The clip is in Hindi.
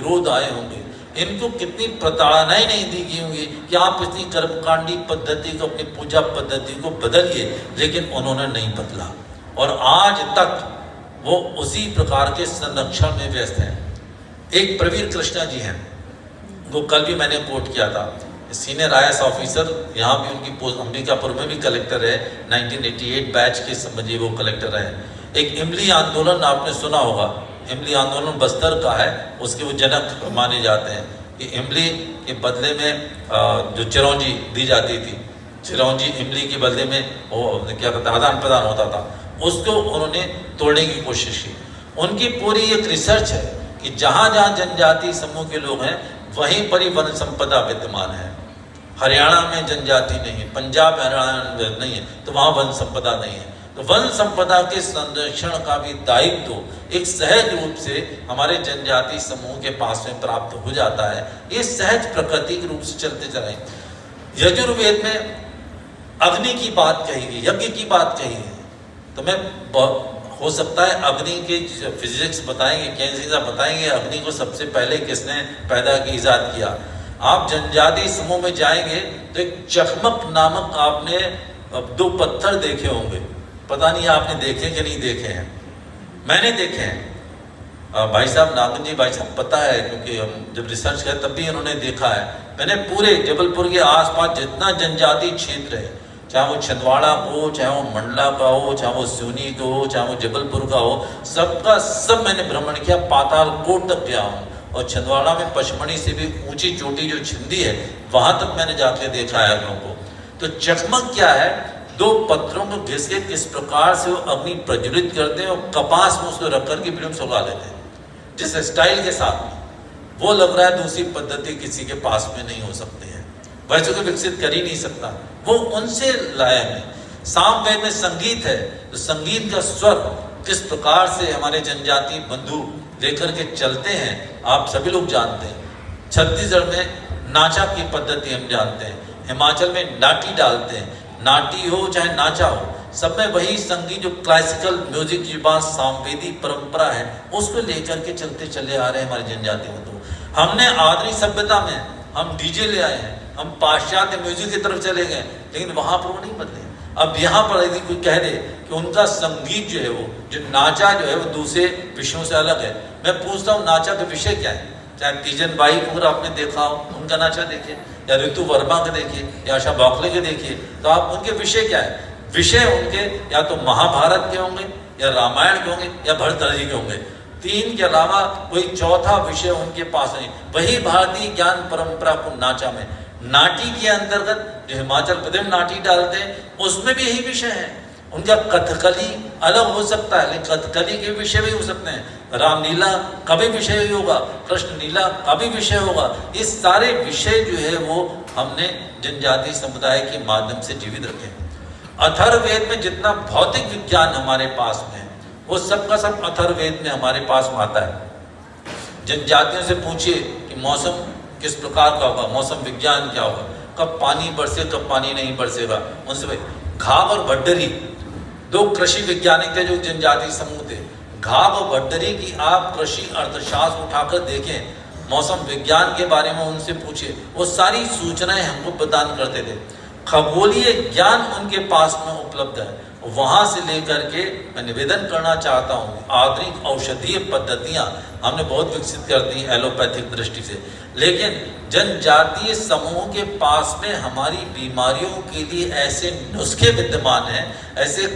विरोध आए होंगे, इनको कितनी प्रताड़नाएं नहीं दी गई होंगी कि आप इतनी कर्मकांडी पद्धति को, अपनी पूजा पद्धति को बदलिए, लेकिन उन्होंने नहीं बदला और आज तक वो उसी प्रकार के संरक्षण में व्यस्त हैं। एक प्रवीर कृष्णा जी हैं, वो कल भी मैंने कोट किया था, सीनियर IAS ऑफिसर, यहाँ भी उनकी पोस्ट अंबिकापुर में भी कलेक्टर है, 1988 बैच के समझिए वो कलेक्टर है। एक इमली आंदोलन आपने सुना होगा, इमली आंदोलन बस्तर का है, उसके वो जनक माने जाते हैं कि इमली के बदले में जो चिरौंजी दी जाती थी, चिरौंजी इमली के बदले में वो क्या कहते हैं आदान प्रदान होता था, उसको उन्होंने तोड़ने की कोशिश की। उनकी पूरी एक रिसर्च है कि जहाँ जहाँ जनजाति समूह के लोग हैं वहीं पर ही वन संपदा विद्यमान है। हरियाणा में जनजाति नहीं है, पंजाब हरियाणा नहीं है, तो वहाँ वन संपदा नहीं है। तो वन संपदा के संरक्षण का भी दायित्व एक सहज रूप से हमारे जनजाति समूह के पास में प्राप्त हो जाता है। ये सहज प्राकृतिक रूप से चलते चले। यजुर्वेद में अग्नि की बात कही गई, यज्ञ की बात कही है, तो मैं हो सकता है अग्नि के फिजिक्स बताएंगे, कैसे बताएंगे अग्नि को सबसे पहले किसने पैदा की, ईजाद किया। आप जनजाति समूह में जाएंगे तो एक चकमक नामक आपने 2 पत्थर देखे होंगे, पता नहीं आपने देखे कि नहीं देखे हैं, मैंने देखे हैं। भाई साहब नागन जी, भाई साहब पता है, क्योंकि हम जब रिसर्च किया तब भी उन्होंने देखा है। मैंने पूरे जबलपुर के आसपास जितना जनजाति क्षेत्र है, चाहे वो छिंदवाड़ा हो, चाहे वो मंडला का हो, चाहे वो सिवनी का हो, चाहे वो जबलपुर का हो, सबका सब मैंने भ्रमण किया, पातालकोट तक गया हूँ। और छिंदवाड़ा में पचमढ़ी से भी ऊंची चोटी जो छिंदी है, वहां तक मैंने जाके देखा है लोगों को। तो चकमक क्या है, 2 पत्थरों को घिस के किस प्रकार से वो अग्नि प्रज्वलित करते हैं और कपास में उसको रख करके फिर सुखा लेते हैं, जिस स्टाइल के साथ में वो लग रहा है दूसरी पद्धति किसी के पास में नहीं हो सकती है, वैसे को विकसित कर ही नहीं सकता, वो उनसे लाया है। सामवेद में संगीत है, तो संगीत का स्वर किस प्रकार से हमारे जनजाति बंधु लेकर के चलते हैं आप सभी लोग जानते हैं। छत्तीसगढ़ में नाचा की पद्धति हम जानते हैं, हिमाचल में नाटी डालते हैं, नाटी हो चाहे नाचा हो, सब में वही संगीत जो क्लासिकल म्यूजिक की बात सामवेदी परंपरा है, उसको लेकर के चलते चले आ रहे हैं हमारे जनजाति बंधु। हमने आधुनिक सभ्यता में हम डीजे ले आए हैं, हम पाश्चात्य म्यूजिक की तरफ चले गए, लेकिन वहां पर वो नहीं बदले। अब यहाँ पर यदि कोई कह दे कि उनका संगीत जो है वो जो नाचा जो है वो दूसरे विषयों से अलग है, मैं पूछता हूँ नाचा का विषय क्या है? चाहे तीजन बाई को आपने देखा हो, उनका नाचा देखिए, या ऋतु वर्मा का देखिए, या आशा भोसले के देखिए, तो आप उनके विषय क्या है? विषय उनके या तो महाभारत के होंगे, या रामायण के होंगे, या भरतरी के होंगे। 3 के अलावा कोई चौथा विषय उनके पास नहीं। वही भारतीय ज्ञान परंपरा को नाचा में, नाटी के अंतर्गत जो हिमाचल प्रदेश नाटी डालते हैं उसमें भी यही विषय है। उनका कथकली अलग हो सकता है, लेकिन कथकली के विषय भी हो सकते हैं। रामलीला का भी विषय होगा, कृष्ण लीला का भी विषय होगा। ये सारे विषय जो है वो हमने जनजाति समुदाय के माध्यम से जीवित रखे। अथर्ववेद में जितना भौतिक विज्ञान हमारे पास में है वो सब का सब अथर्ववेद में हमारे पास में आता है। जनजातियों से पूछिए कि मौसम किस प्रकार का होगा, मौसम विज्ञान क्या होगा, कब पानी बरसे कब पानी नहीं बरसेगा, उनसे भाई घाव और भड्डरी 2 कृषि वैज्ञानिक थे जो जनजाति समूह थे। घाव और भड्डरी की आप कृषि अर्थशास्त्र उठाकर देखें, मौसम विज्ञान के बारे में उनसे पूछिए, वो सारी सूचनाएं हमको प्रदान करते थे। खगोलीय ज्ञान उनके पास में उपलब्ध है। वहां से लेकर के मैं निवेदन करना चाहता हूँ, आधुनिक औषधीय पद्धतियां हमने बहुत विकसित कर दी एलोपैथिक दृष्टि से, लेकिन जनजातीय समूह के पास में हमारी बीमारियों के लिए ऐसे नुस्खे विद्यमान हैं, ऐसे